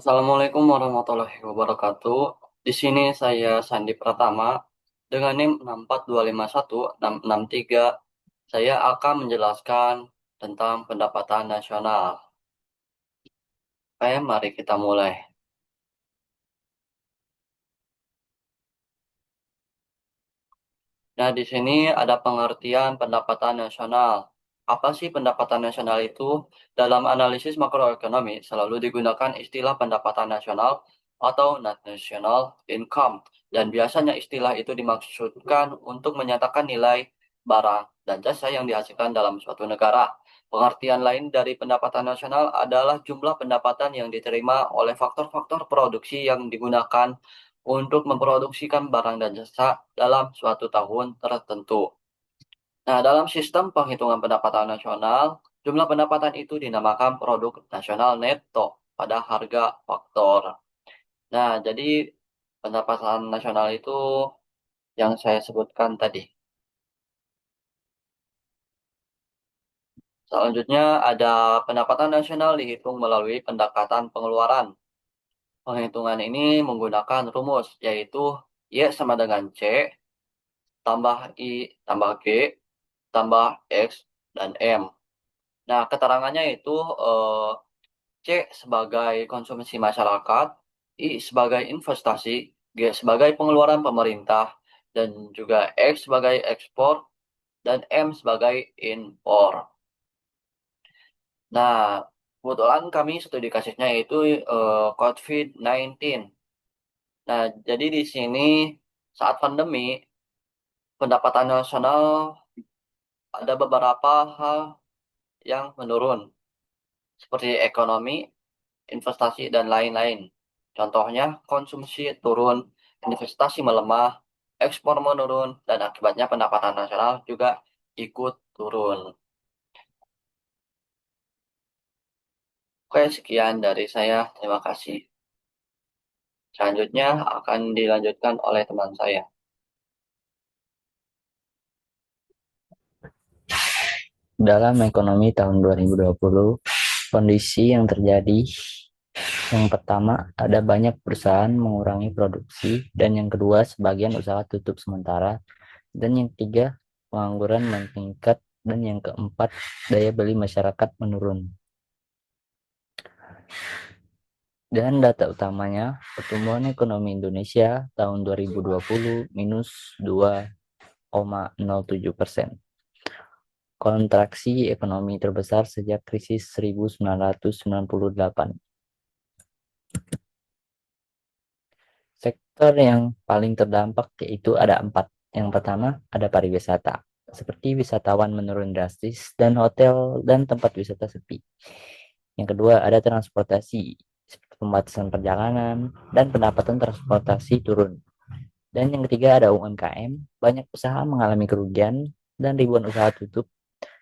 Assalamualaikum warahmatullahi wabarakatuh. Di sini saya Sandi Pratama dengan NIM 64251-663. Saya akan menjelaskan tentang pendapatan nasional. Oke, mari kita mulai. Nah, di sini ada pengertian pendapatan nasional. Apa sih pendapatan nasional itu? Dalam analisis makroekonomi selalu digunakan istilah pendapatan nasional atau net national income. Dan biasanya istilah itu dimaksudkan untuk menyatakan nilai barang dan jasa yang dihasilkan dalam suatu negara. Pengertian lain dari pendapatan nasional adalah jumlah pendapatan yang diterima oleh faktor-faktor produksi yang digunakan untuk memproduksikan barang dan jasa dalam suatu tahun tertentu. Nah, dalam sistem penghitungan pendapatan nasional, jumlah pendapatan itu dinamakan produk nasional neto pada harga faktor. Nah, jadi pendapatan nasional itu yang saya sebutkan tadi. Selanjutnya ada pendapatan nasional dihitung melalui pendekatan pengeluaran. Penghitungan ini menggunakan rumus yaitu Y sama dengan C tambah I tambah G tambah X dan M. Nah, keterangannya itu C sebagai konsumsi masyarakat, I sebagai investasi, G sebagai pengeluaran pemerintah, dan juga X sebagai ekspor, dan M sebagai impor. Nah, kebetulan kami studi kasusnya itu COVID-19. Nah, jadi di sini saat pandemi, pendapatan nasional ada beberapa hal yang menurun, seperti ekonomi, investasi, dan lain-lain. Contohnya, konsumsi turun, investasi melemah, ekspor menurun, dan akibatnya pendapatan nasional juga ikut turun. Oke, sekian dari saya. Terima kasih. Selanjutnya akan dilanjutkan oleh teman saya. Dalam ekonomi tahun 2020, kondisi yang terjadi, yang pertama, ada banyak perusahaan mengurangi produksi, dan yang kedua, sebagian usaha tutup sementara, dan yang ketiga, pengangguran meningkat, dan yang keempat, daya beli masyarakat menurun. Dan data utamanya, pertumbuhan ekonomi Indonesia tahun 2020 minus 2,07%. Kontraksi ekonomi terbesar sejak krisis 1998. Sektor yang paling terdampak yaitu ada 4. Yang pertama ada pariwisata, seperti wisatawan menurun drastis dan hotel dan tempat wisata sepi. Yang kedua ada transportasi, seperti pembatasan perjalanan dan pendapatan transportasi turun. Dan yang ketiga ada UMKM, banyak usaha mengalami kerugian dan ribuan usaha tutup.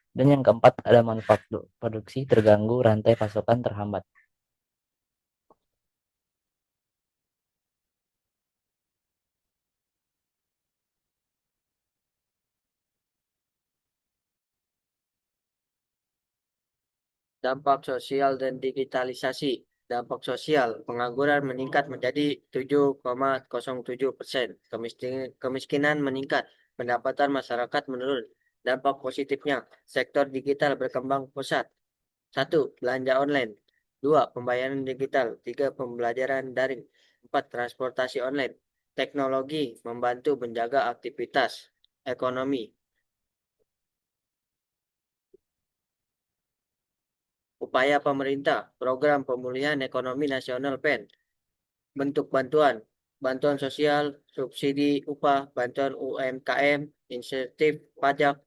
Dan yang keempat ada manufaktur, produksi terganggu, rantai pasokan terhambat. Dampak sosial dan digitalisasi. Dampak sosial, pengangguran meningkat menjadi 7,07%. Kemiskinan meningkat, pendapatan masyarakat menurun. Dampak positifnya, sektor digital berkembang pesat. 1. Belanja online. 2. Pembayaran digital. 3. Pembelajaran daring. 4. Transportasi online. Teknologi membantu menjaga aktivitas ekonomi. Upaya pemerintah, program pemulihan ekonomi nasional PEN, bentuk bantuan, bantuan sosial, subsidi upah, bantuan UMKM, insentif pajak,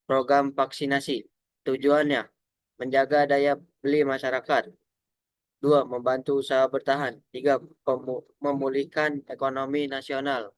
program vaksinasi. Tujuannya, menjaga daya beli masyarakat. 2. Membantu usaha bertahan. 3. Memulihkan ekonomi nasional.